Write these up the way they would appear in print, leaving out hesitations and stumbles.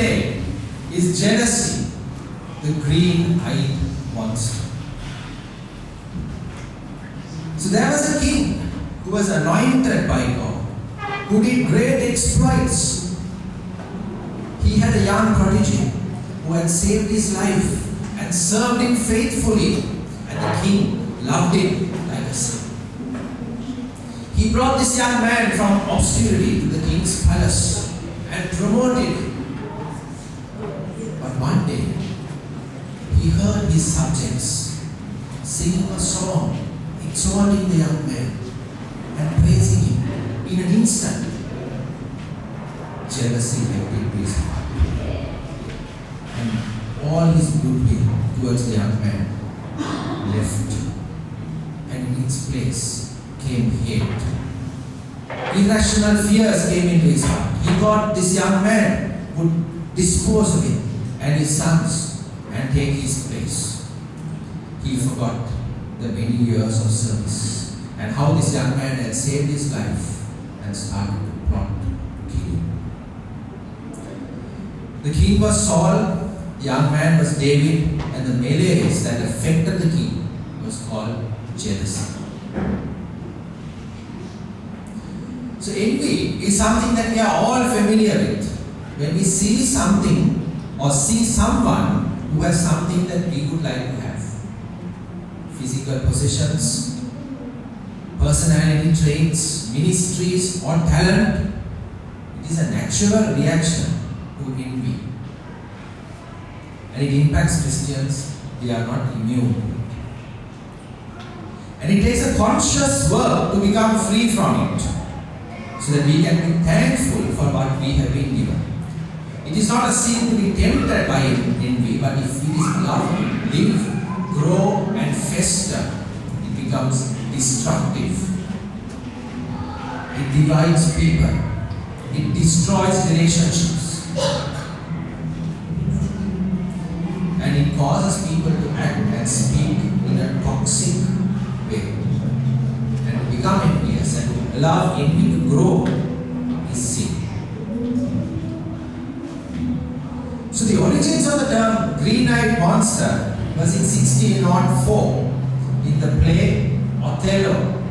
day is jealousy, the green-eyed monster. So there was a king who was anointed by God, who did great exploits. He had a young prodigy who had saved his life and served him faithfully, and the king loved him like a son. He brought this young man from obscurity to the king's palace and promoted him. But one day, he heard his subjects singing a song, exalting the young man and praising him. In an instant, jealousy leapt into his heart, and all his goodwill towards the young man left, and in its place came hate. Irrational fears came into his heart. He thought this young man would dispose of him and his sons and take his place. He forgot the many years of service and how this young man had saved his life and started to plot to kill him. The king was Saul, the young man was David, and the melees that affected the king was called jealousy. So envy is something that we are all familiar with. When we see something or see someone who has something that we would like to have. Physical possessions, personality traits, ministries or talent. It is a natural reaction to envy. And it impacts Christians. We are not immune to it. And it takes a conscious work to become free from it, so that we can be thankful for what we have been given. It is not a sin to be tempted by envy, but if it is allowed to live, grow and fester, it becomes destructive. It divides people. It destroys relationships. And it causes people to act and speak in a toxic way. And to become envious and to allow envy to grow is sin. So the origins of the term green-eyed monster was in 1604 in the play Othello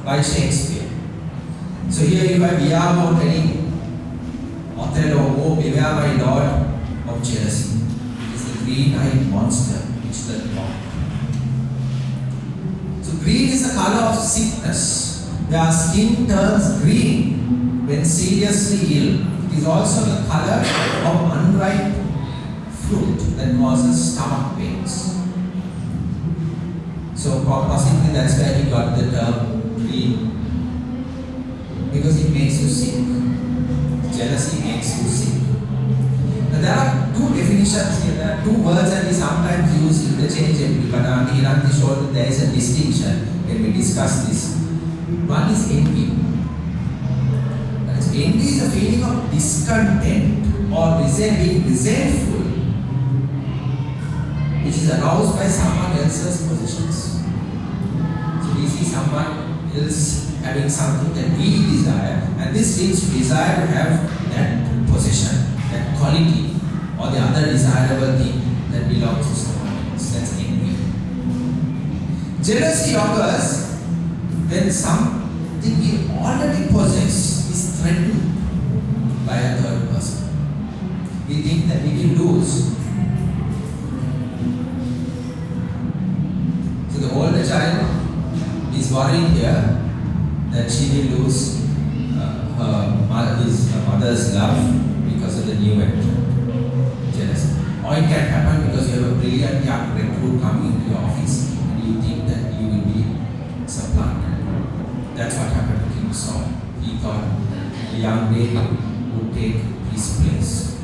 by Shakespeare. So here you have Iago telling Othello, "Oh, beware my lord of jealousy. It is the green-eyed monster which doth mock." So green is the color of sickness. Their skin turns green when seriously ill. It is also the color of unripe fruit that causes stomach pains. So possibly that's where he got the term green, because it makes you sick. Jealousy makes you sick. Now there are two definitions here. There are two words that we sometimes use interchangeably, but Hiranti showed that there is a distinction when we discuss this. One is envy. Envy is a feeling of discontent or being resentful, which is aroused by someone else's possessions. So we see someone else having something that we desire, and this leads to desire to have that possession, that quality, or the other desirable thing that belongs to someone else. That's envy. Jealousy occurs when something we already possess is threatened by a third person. We think that we will lose. So the older child is worried here that she will lose his mother's love because of the new entrant. Jealousy. Or it can happen because you have a brilliant young recruit coming into your office and you think that you will be supplanted. That's what happened to King Saul. He thought the young David would take his place.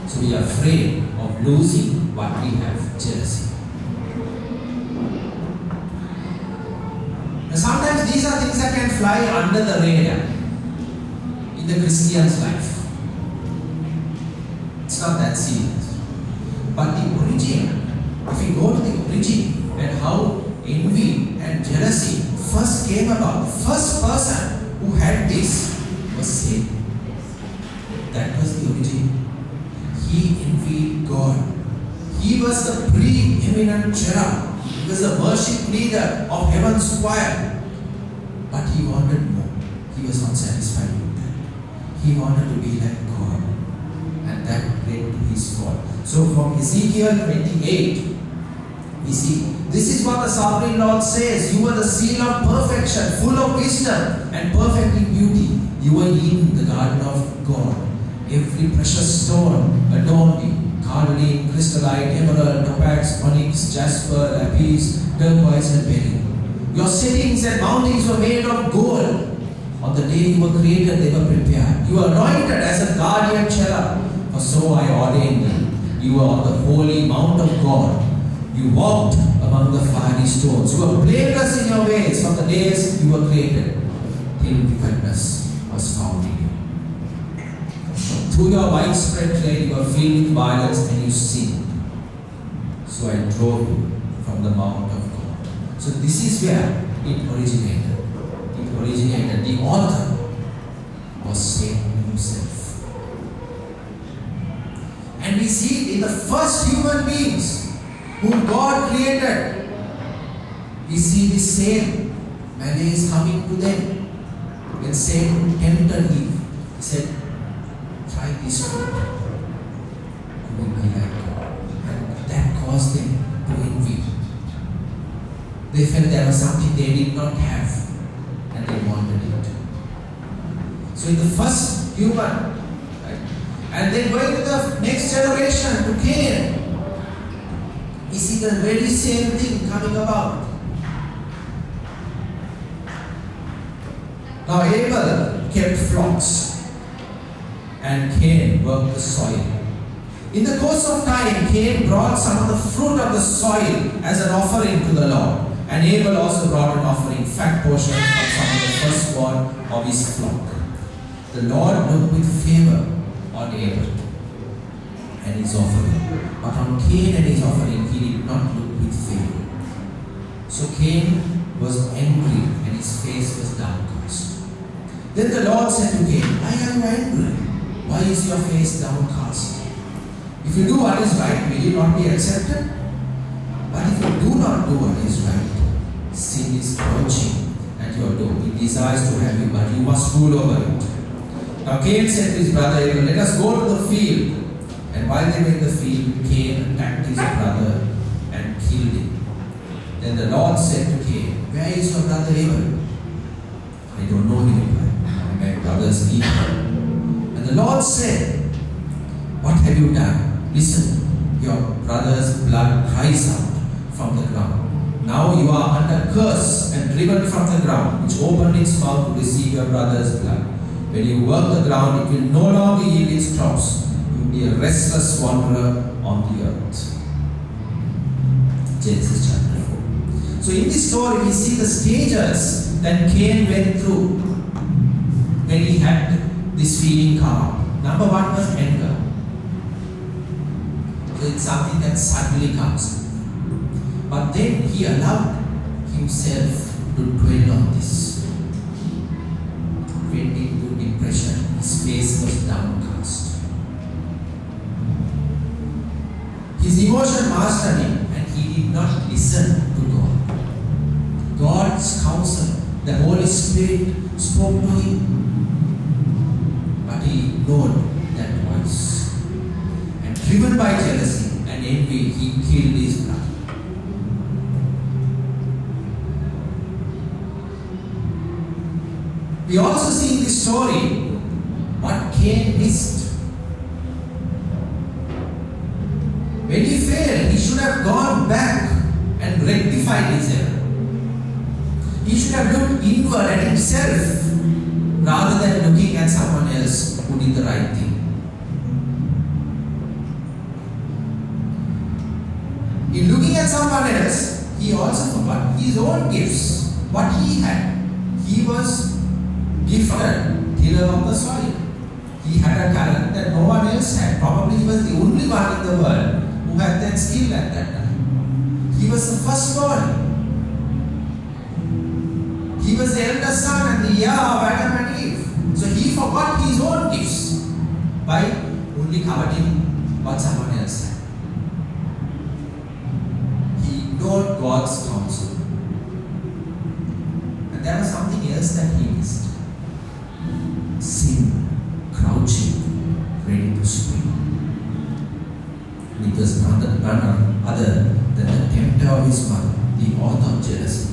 So we are afraid of losing what we have, jealousy. Now sometimes these are things that can fly under the radar in the Christian's life. It's not that serious. But the origin, if we go to the origin and how envy and jealousy first came about, the first person who had this was Satan. That was the origin. He envied God. He was the preeminent cherub. He was the worship leader of heaven's choir. But he wanted more. He was not satisfied with that. He wanted to be like God. And that led to his fall. So from Ezekiel 28, we see, this is what the sovereign Lord says. You are the seal of perfection, full of wisdom and perfect in beauty. You are in the garden of God. Every precious stone adorned you. Carnelian, crystallite, emerald, topaz, onyx, jasper, lapis, turquoise and beryl. Your settings and mountings were made of gold. On the day you were created, they were prepared. You were anointed as a guardian cherub. For so I ordained you. You are on the holy mount of God. You walked among the fiery stones. You were blameless in your ways from the days you were created, till wickedness was found in you. Through your widespread trade, you were filled with violence and you sinned. So I drove you from the mount of God. So this is where it originated. It originated. The author was Satan himself. And we see it in the first human beings whom God created. We see the same malaise coming to them. When Satan tempted Eve, he said, try this fruit. You will be like God. And that caused them to envy. They felt there was something they did not have and they wanted it. So in the first human, right? And then going to the next generation, to Cain, we see the very same thing coming about. Now Abel kept flocks and Cain worked the soil. In the course of time, Cain brought some of the fruit of the soil as an offering to the Lord. And Abel also brought an offering, fat portion from some of the firstborn of his flock. The Lord looked with favor on Abel and his offering. But on Cain and his offering, he did not look with favor. So Cain was angry and his face was downcast. Then the Lord said to Cain, why are you angry? Why is your face downcast? If you do what is right, will you not be accepted? But if you do not do what is right, sin is crouching at your door. It desires to have you, but you must rule over it. Now Cain said to his brother Abel, let us go to the field. And while they were in the field, Cain attacked his brother and killed him. Then the Lord said to Cain, where is your brother Abel? I don't know him. I'm my brother's keeper. And the Lord said, what have you done? Listen, your brother's blood cries out from the ground. Now you are under curse and driven from the ground, which opened its mouth to receive your brother's blood. When you work the ground, it will no longer yield its crops. Be a restless wanderer on the earth. Genesis chapter 4. So in this story we see the stages that Cain went through when he had this feeling come up. Number one was anger. So it's something that suddenly comes. But then he allowed himself to dwell on this. Went into depression. His face was downcast. His emotion mastered him and he did not listen to God. God's counsel, the Holy Spirit spoke to him, but he ignored that voice. And driven by jealousy and envy, he killed his brother. We also see in this story what Cain missed. When he failed, he should have gone back and rectified his error. He should have looked inward at himself rather than looking at someone else who did the right thing. In looking at someone else, he also forgot his own gifts, what he had. He was gifted tiller of the soil. He had a talent that no one else had. Probably he was the only one in the world who had that skill at that time. He was the firstborn. He was the eldest son in the year of Adam and Eve. So he forgot his own gifts. by only coveting what someone else had. He ignored God's counsel. And there was something else that he missed. Sin, crouching, ready to spring. And it was none other than the tempter of his mother, the author of jealousy,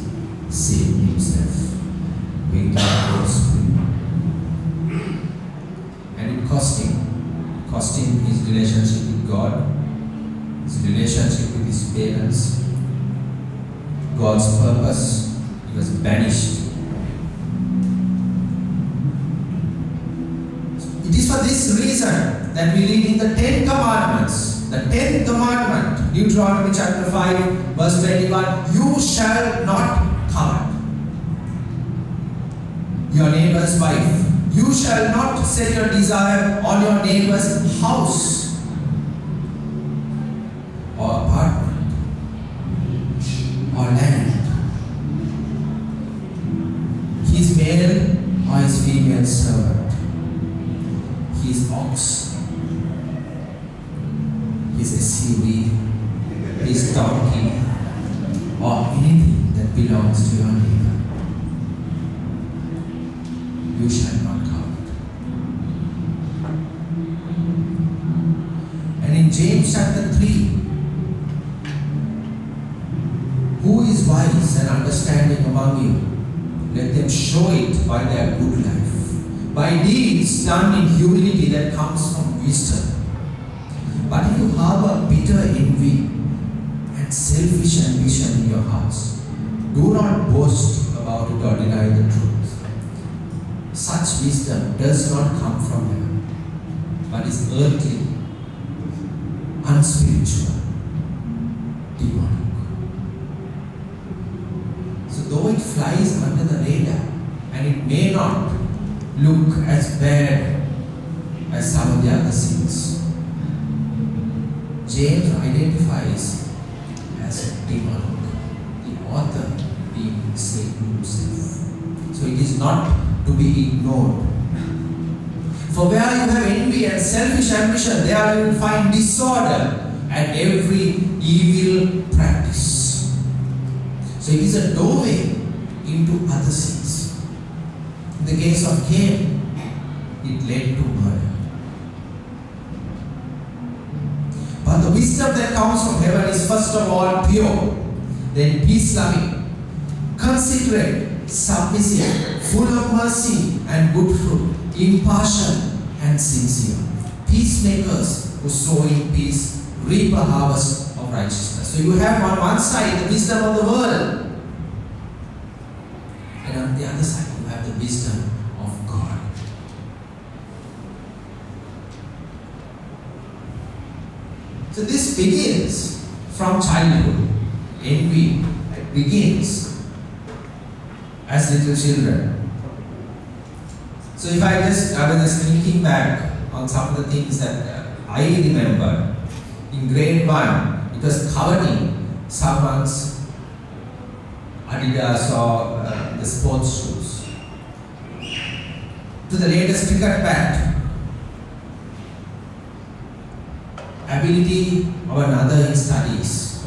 saved himself, waiting for the spring. And it cost him. It cost him his relationship with God, his relationship with his parents, God's purpose. He was banished. It is for this reason that we read in the 10 Commandments. The 10th commandment, Deuteronomy chapter 5, verse 21, you shall not covet your neighbor's wife. You shall not set your desire on your neighbor's house or apartment or land, his male or his female servant, his ox, his SUV, his donkey, or anything that belongs to your neighbor. You shall not covet. And in James chapter 3, who is wise and understanding among you? Let them show it by their good life, by deeds done in humility that comes from wisdom. But if you harbor bitter envy and selfish ambition in your hearts, do not boast about it or deny the truth. Such wisdom does not come from heaven, but is earthly, unspiritual, demonic. So though it flies under the radar, and it may not look as bad as some of the other sins, James identifies as demonic, the author being Satan himself. So it is not to be ignored. For where you have envy and selfish ambition, there you will find disorder and every evil practice. So it is a doorway into other sins. In the case of Cain, it led to murder. But the wisdom that comes from heaven is first of all pure, then peace-loving, considerate, submissive, full of mercy and good fruit, impartial and sincere. Peacemakers who sow in peace reap a harvest of righteousness. So you have on one side the wisdom of the world, and on the other side you have the wisdom of God. So this begins from childhood. Envy begins as little children. So if I was just thinking back on some of the things that I remember, in grade 1, it was coveting someone's Adidas or the sports shoes, to the latest cricket bat, ability of another in studies,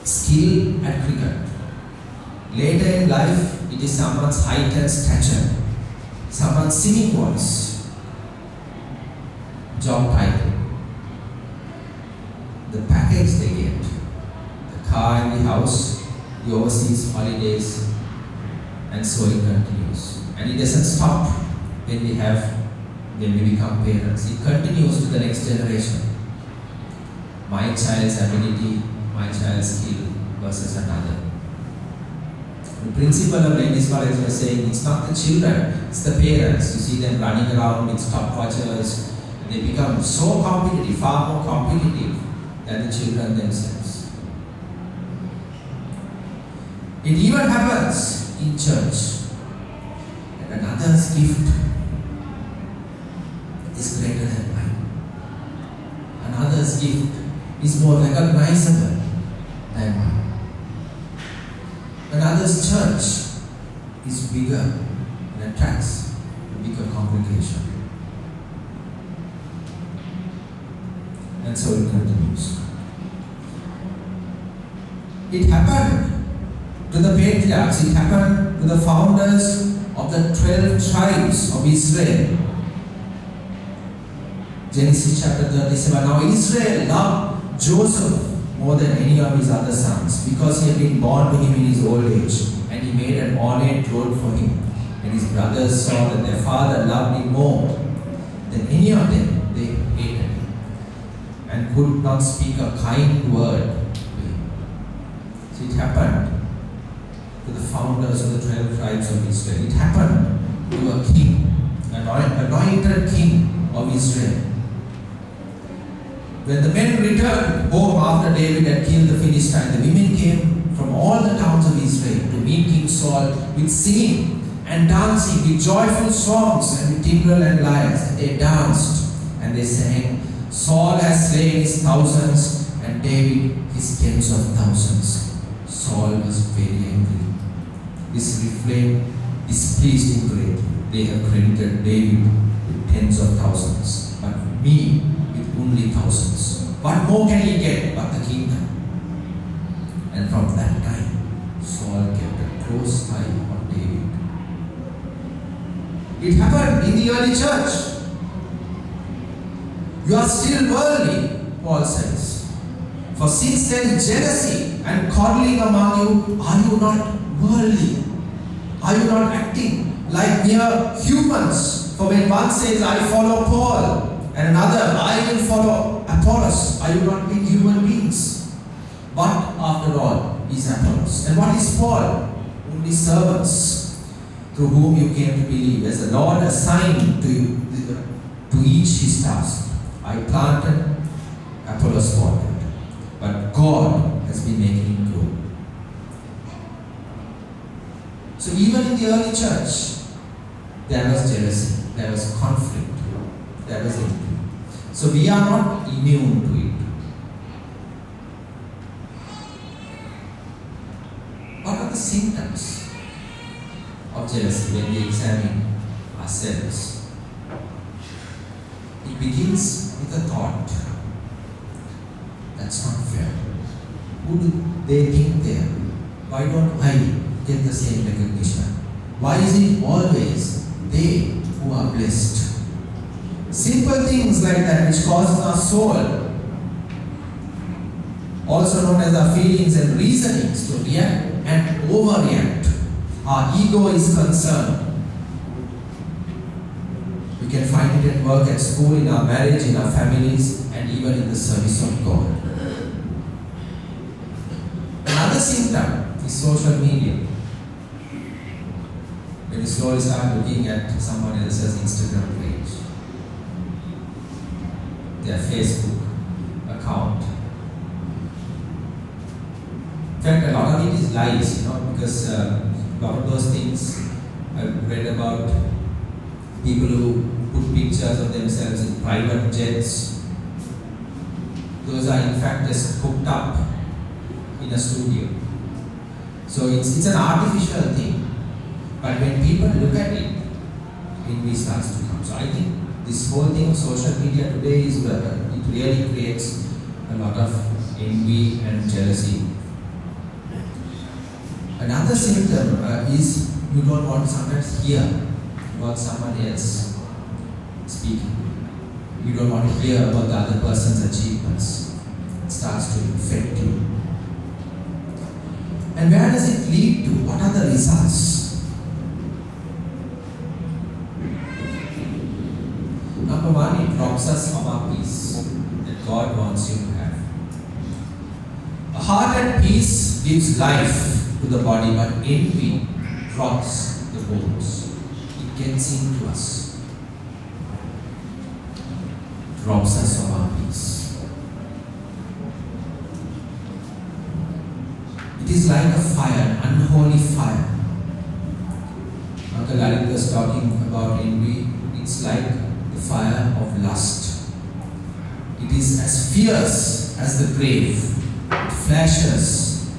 skill at cricket. Later in life, it is someone's height and stature, someone's singing voice, job title, the package they get, the car and the house, the overseas holidays, and so it continues. And it doesn't stop when we become parents. It continues to the next generation. My child's ability, my child's skill versus another. The principal of ladies' college was saying it's not the children, it's the parents. You see them running around with stopwatches. They become so competitive, far more competitive than the children themselves. It even happens in church. And another's gift is greater than mine. Another's gift is more recognizable than mine. Another's church is bigger and attracts a bigger congregation. And so it continues. It happened to the patriarchs, it happened to the founders of the 12 tribes of Israel. Genesis chapter 37. Now Israel loved Joseph more than any of his other sons, because he had been born to him in his old age, and he made an ornate robe for him. And his brothers saw that their father loved him more than any of them, they hated him, and could not speak a kind word to him. So it happened to the founders of the 12 tribes of Israel. It happened to a king, an anointed king of Israel. When the men returned home after David had killed the Philistine, the women came from all the towns of Israel to meet King Saul with singing and dancing, with joyful songs and with timbrel and lyres. And they danced and they sang, Saul has slain his thousands and David his tens of thousands. Saul was very angry. This refrain displeased him greatly. They have credited David with tens of thousands, but me with only thousands. What more can he get but the kingdom? And from that time, Saul kept a close eye on David. It happened in the early church. You are still worldly, Paul says. For since there is jealousy and quarreling among you, are you not worldly? Are you not acting like mere humans? For when one says, I follow Paul, and another, I will follow Apollos, are you not being human beings? But after all, is Apollos. And what is Paul? Only servants through whom you came to believe, as the Lord assigned to each his task. I planted, Apollos watered, but God has been making him grow. So even in the early church, there was jealousy, there was conflict, there was envy. So we are not immune to it. What are the symptoms of jealousy when we examine ourselves? It begins with a thought. That's not fair. Who do they think they are? Why don't I get the same recognition? Why is it always they who are blessed? Simple things like that which causes our soul, also known as our feelings and reasonings, to react and overreact. Our ego is concerned. We can find it at work, at school, in our marriage, in our families, and even in the service of God. Another symptom is social media. When you slowly start looking at someone else's Instagram page, their Facebook account. In fact, a lot of it is lies, because a lot of those things I've read about people who put pictures of themselves in private jets. Those are in fact just cooked up in a studio. So it's an artificial thing. But when people look at it, envy starts to come. So I think this whole thing of social media today is it really creates a lot of envy and jealousy. Another symptom is you don't want to sometimes hear about someone else speaking. You don't want to hear about the other person's achievements. It starts to affect you. And where does it lead to? What are the results? Number one, it robs us of our peace that God wants you to have. A heart at peace gives life to the body, but envy rots the bones. It gets into us. It robs us of our peace. It is like a fire, an unholy fire. Uncle Lalit was talking about envy. It's like the fire of lust. It is as fierce as the grave. It flashes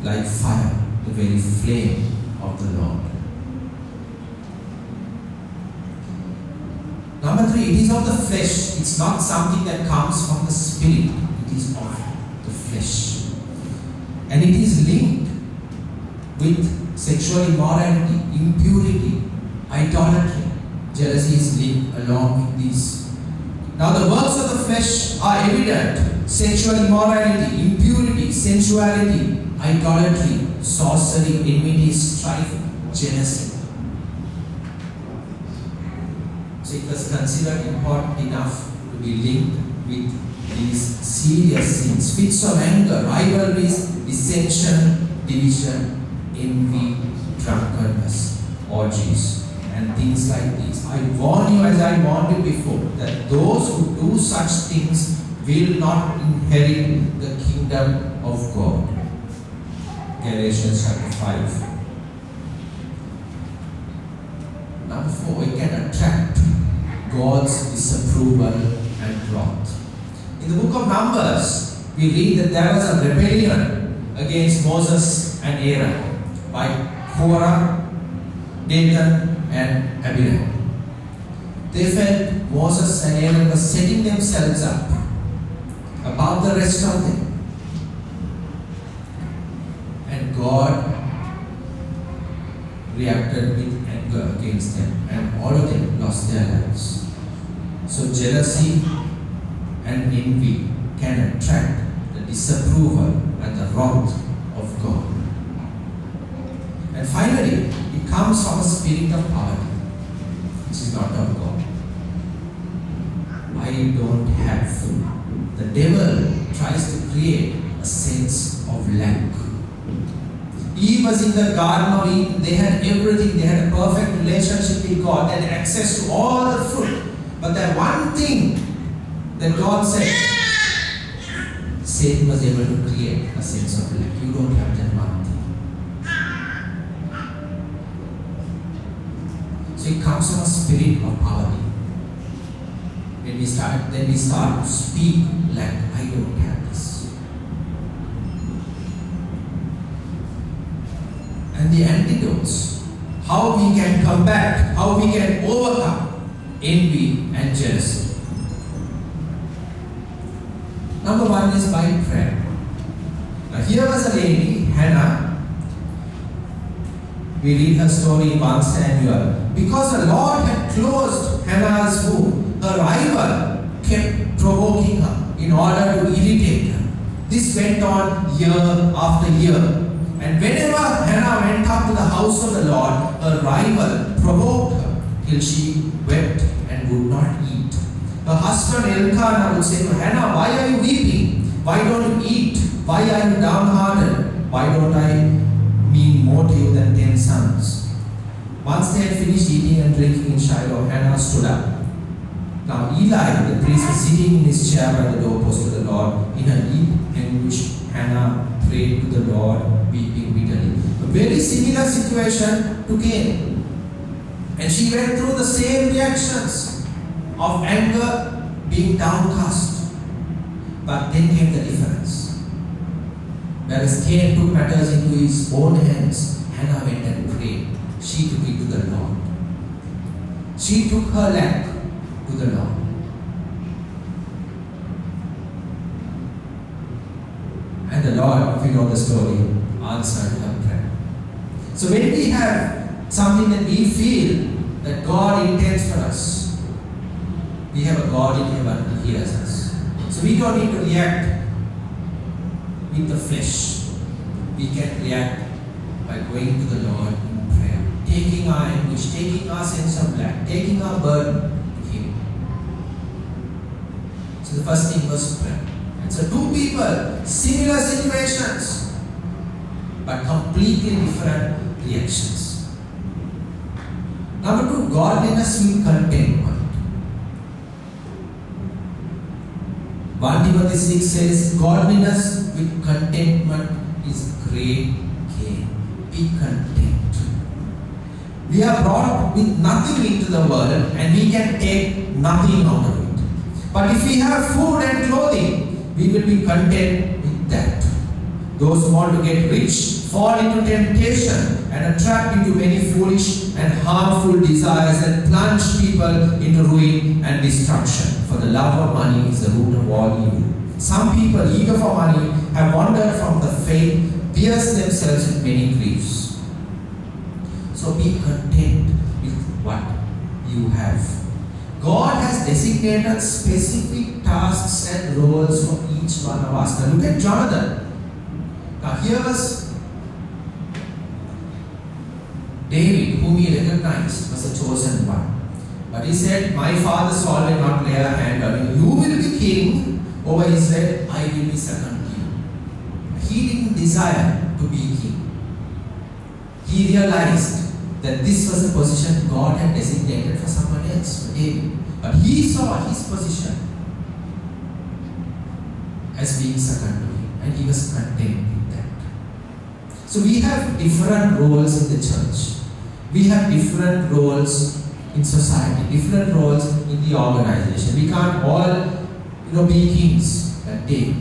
like fire, the very flame of the Lord. Number 3 it is of the flesh. It's not something that comes from the spirit. It is of the flesh. And it is linked with sexual immorality, impurity, idolatry. Jealousy is linked along with these. Now the works of the flesh are evident. Sexual immorality, impurity, sensuality, idolatry, sorcery, enmity, strife, jealousy. So it was considered important enough to be linked with these serious sins. Fits of anger, rivalries, dissension, division, envy, drunkenness, orgies, and things like these. I warn you, as I warned you before, that those who do such things will not inherit the kingdom of God. Galatians chapter 5. Number 4, it can attract God's disapproval and wrath. In the book of Numbers, we read that there was a rebellion against Moses and Aaron by Korah, Dathan, and Abiram. They felt Moses and Aaron were setting themselves up above the rest of them. And God reacted with anger against them, and all of them lost their lives. So jealousy and envy can attract the disapproval and the wrath of God. And finally, it comes from a spirit of poverty, which is not of God. I don't have food. The devil tries to create a sense of lack. Eve was in the Garden of Eden. They had everything. They had a perfect relationship with God. They had access to all the fruit. But that one thing that God said, Satan was able to create a sense of lack. You don't have that one thing. So it comes from a spirit of poverty. When we start to speak like, I don't have this. And the antidotes, how we can combat, how we can overcome envy and jealousy. Number 1 is by prayer. Now here was a lady, Hannah. We read her story in 1 Samuel. Because the Lord had closed Hannah's womb, her rival kept provoking her in order to irritate her. This went on year after year. And whenever Hannah went up to the house of the Lord, her rival provoked her till she wept and would not eat. Her husband Elkanah would say to Hannah, why are you weeping? Why don't you eat? Why are you downhearted? Why don't I mean more to you than 10 sons? Once they had finished eating and drinking in Shiloh, Hannah stood up. Now Eli, the priest, was sitting in his chair by the doorpost of the Lord. In her deep anguish, Hannah prayed to the Lord, weeping bitterly. A very similar situation to Cain. And she went through the same reactions of anger, being downcast. But then came the difference. Whereas Cain took matters into his own hands, Hannah went and prayed. She took it to the Lord. She took her lack to the Lord. And the Lord, if you know the story, answered her prayer. So when we have something that we feel that God intends for us, we have a God in heaven who hears us. So we don't need to react with the flesh. We can react by going to the Lord in prayer, taking our anguish, taking our sense of lack, taking our burden to Him. So the first thing was prayer. And so two people, similar situations, but completely different reactions. Number 2, godliness with contentment. 1 Timothy 6 says, godliness with contentment is great gain. Be content. We are brought with nothing into the world and we can take nothing out of it. But if we have food and clothing, we will be content with that. Those who want to get rich fall into temptation and are trapped into many foolish and harmful desires and plunge people into ruin and destruction. For the love of money is the root of all evil. Some people, eager for money, have wandered from the faith, pierced themselves with many griefs. So be content with what you have. God has designated specific tasks and roles for each one of us. Now look at Jonathan. Now here was David, whom he recognized was the chosen one. But he said, my father Saul will not lay a hand on you. You will be king over Israel. I will be second to you. He didn't desire to be king. He realized that this was a position God had designated for someone else, for David. But he saw his position as being second to him, and he was content with that. So we have different roles in the church. We have different roles in society, different roles in the organization. We can't all, be kings that day.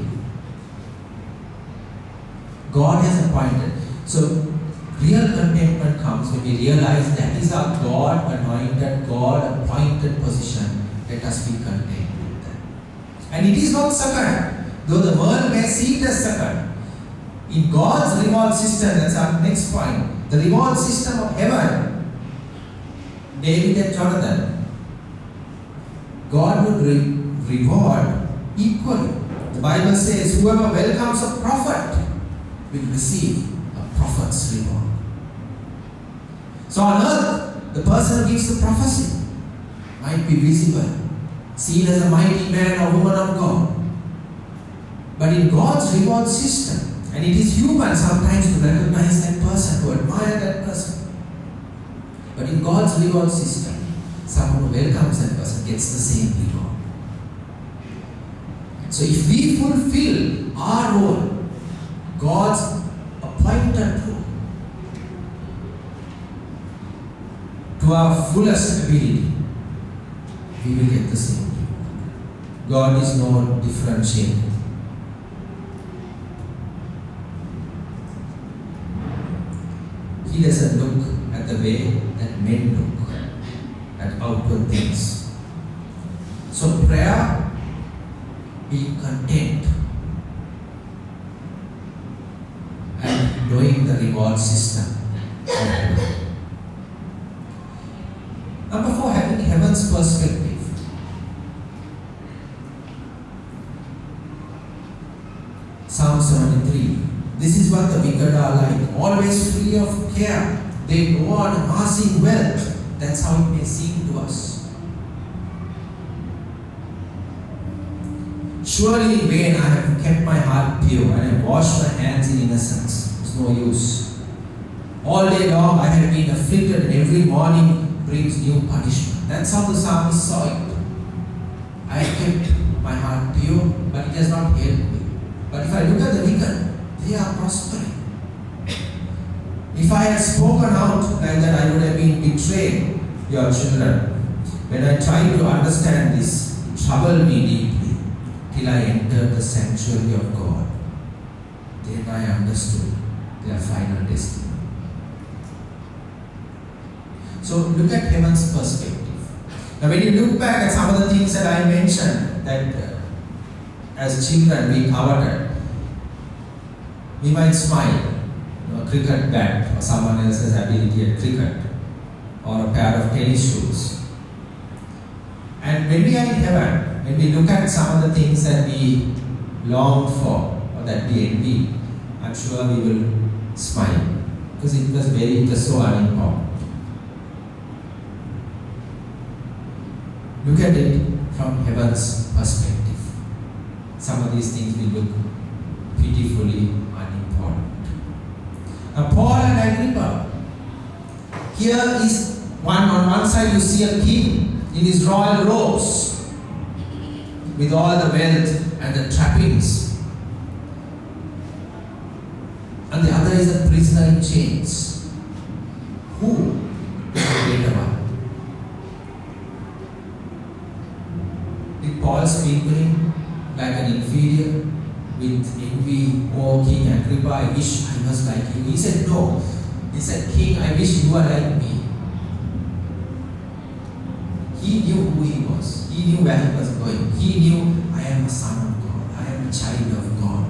God has appointed. So real contentment comes when we realize that is our God anointed, God appointed position. Let us be content with that. And it is not second, though the world may see it as second. In God's reward system, that's our next point, the reward system of heaven, David and Jonathan, God would reward equally. The Bible says, whoever welcomes a prophet will receive a prophet's reward. So on earth, the person who gives the prophecy might be visible, seen as a mighty man or woman of God. But in God's reward system, and it is human sometimes to recognize that person, to admire that person. But in God's reward system, someone who welcomes that person gets the same reward. So if we fulfill our role, God's appointed role, to our fullest ability, we will get the same reward. God is no differentiating. He doesn't look at the way that men look at outward things. So prayer, being content and knowing the reward system. Number 4, having heaven's perspective. Psalm 73. This is what the wicked are like, always free of care. They go on amassing wealth. That's how it may seem to us. Surely in vain I have kept my heart pure and have washed my hands in innocence. It's no use. All day long I have been afflicted, and every morning brings new punishment. That's how the psalmist saw it. I have kept my heart pure, but it has not helped me. But if I look at the wicked, they are prospering. If I had spoken out like that, I would have been betrayed, your children. When I tried to understand this, it troubled me deeply till I entered the sanctuary of God. Then I understood their final destiny. So look at heaven's perspective. Now when you look back at some of the things that I mentioned, that as children we coveted, we might smile, a cricket bat or someone else's ability at cricket, or a pair of tennis shoes. And when we are in heaven, when we look at some of the things that we longed for or that we envy, I'm sure we will smile because it was so unimportant. Look at it from heaven's perspective. Some of these things will look pitifully unimportant. Now Paul and Agrippa, here is on one side you see a king in his royal robes with all the wealth and the trappings. And the other is a prisoner in chains. Who is the greater one? Did Paul speak to him like an inferior? with envy, "Oh, King Agrippa, I wish I was like you." He said, "No." He said, "King, I wish you were like me." He knew who he was. He knew where he was going. He knew, "I am a son of God. I am a child of God.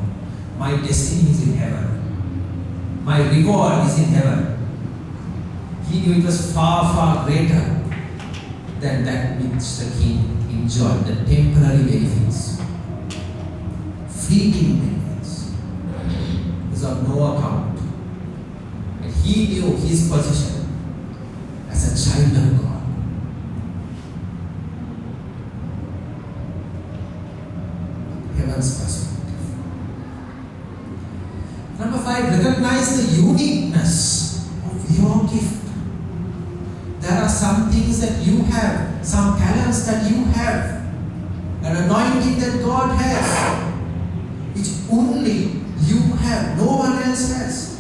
My destiny is in heaven. My reward is in heaven." He knew it was far, far greater than that which the king enjoyed, the temporary benefits, fleeting benefits. It was of no account. And he knew his position as a child of God. Heaven's perspective. Number 5, recognize the uniqueness of your gift. There are some things that you have, some talents that you have, an anointing that God has, which only you have, no one else has.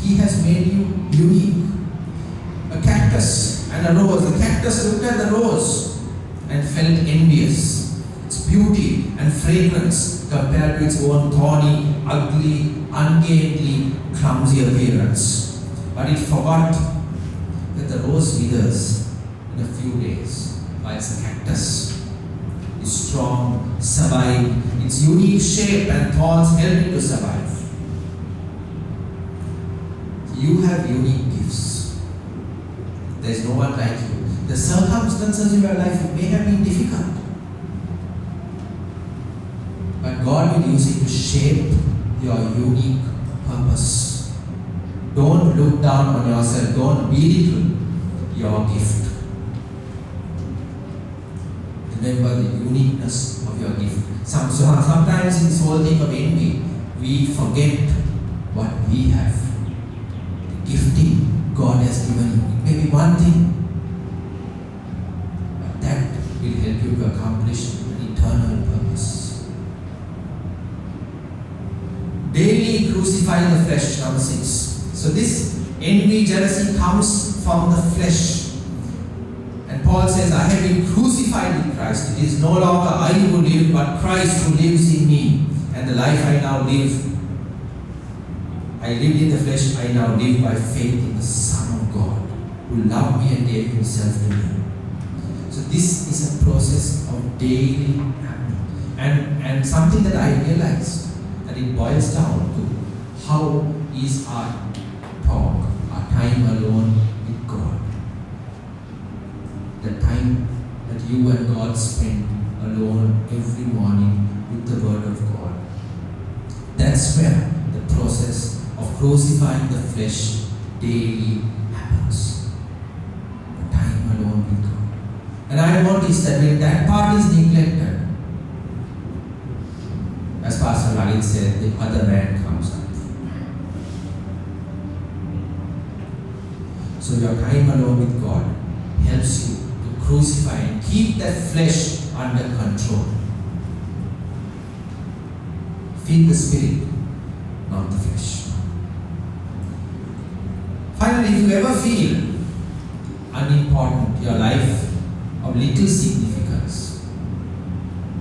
He has made you unique. A cactus and a rose. The cactus looked at the rose and felt envious. Its beauty and fragrance compared to its own thorny, ugly, ungainly, clumsy appearance. But it forgot that the rose withers in a few days, whilst the cactus is strong, survived. Its unique shape and thorns help it to survive. You have unique gifts. There is no one like you. The circumstances of your life may have been difficult, but God will use it to shape your unique purpose. Don't look down on yourself. Don't belittle your gift. Remember the uniqueness of your gift. Sometimes in this whole thing of envy, we forget what we have. The gifting God has given you. It may be one thing, but that will help you to accomplish an eternal purpose. Daily crucify the flesh, number 6. So this envy, jealousy comes from the flesh. And Paul says, "I have been crucified with Christ. It is no longer I who live, but Christ who lives in me. And the life I now live, I lived in the flesh, I now live by faith in the Son of God, who loved me and gave himself to me." So this is a process of daily happening. And something that I realized, that it boils down to how is our talk, our time alone with God. The time that you and God spend alone every morning with the Word of God. That's where the process of crucifying the flesh daily happens. The time alone with God. And I noticed that when that part is neglected, as Pastor Lalit said, the other man comes up. So your time alone with God helps you to crucify and keep that flesh under control. Feed the spirit, not the flesh. Finally, if you ever feel unimportant, your life of little significance,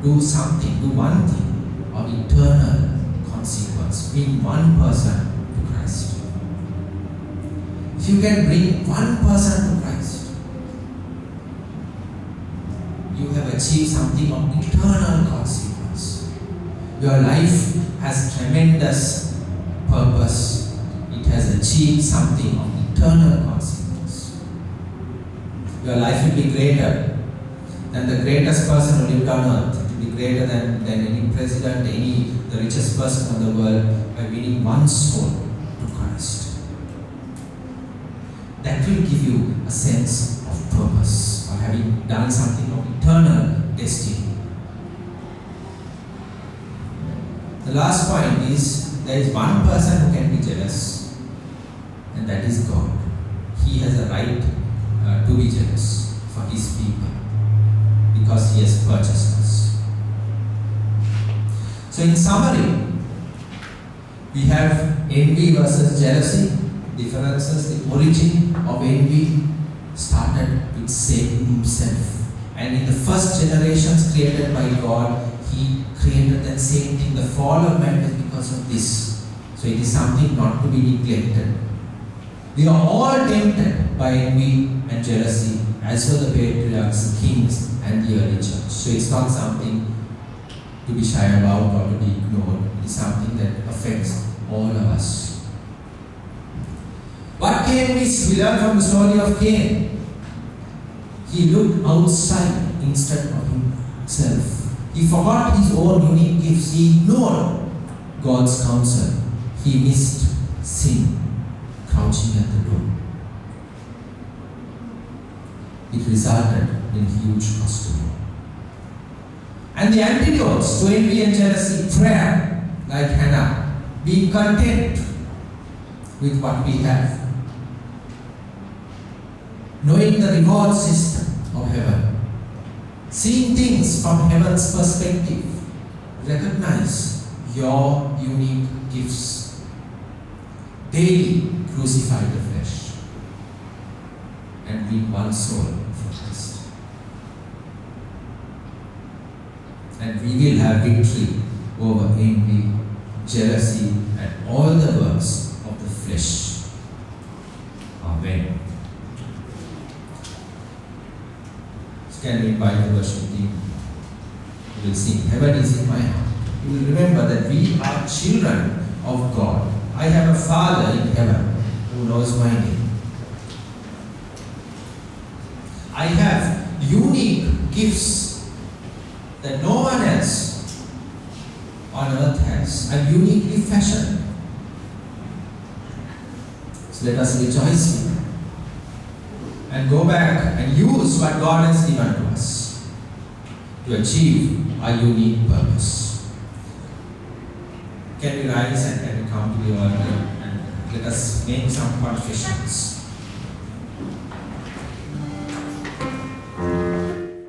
do something, do one thing of eternal consequence. Bring one person to Christ. If you can bring one person to Christ, you have achieved something of eternal consequence. Your life has tremendous purpose. It has achieved something of eternal consequence. Your life will be greater than the greatest person who lived on earth. Be greater than any president, the richest person in the world, by winning one soul to Christ. That will give you a sense of purpose, of having done something of eternal destiny. The last point is, there is one person who can be jealous, and that is God. He has a right to be jealous for his people, because he has purchased us. So in summary, we have envy versus jealousy, differences. The origin of envy started with Satan himself. And in the first generations created by God, He created that same thing. The fall of man is because of this. So it is something not to be neglected. We are all tempted by envy and jealousy, as were the patriarchs, kings, and the early church. So it's not something to be shy about or to be ignored. It is something that affects all of us. What Cain missed, we learn from the story of Cain. He looked outside instead of himself. He forgot his own unique gifts. He ignored God's counsel. He missed sin crouching at the door. It resulted in huge cost to him. And the antidotes to envy and jealousy, prayer, like Hannah, being content with what we have, knowing the reward system of heaven, seeing things from heaven's perspective, recognize your unique gifts, daily crucify the flesh, and win one soul for Christ. And we will have victory over envy, jealousy, and all the works of the flesh. Amen. Can we invite the worship team? We will sing, Heaven is in my heart. You will remember that we are children of God. I have a Father in heaven who knows my name. I have unique gifts that no one else on earth has. I'm uniquely fashioned. So let us rejoice in it and go back and use what God has given to us to achieve our unique purpose. Can we rise and can we come to the altar and let us make some confessions?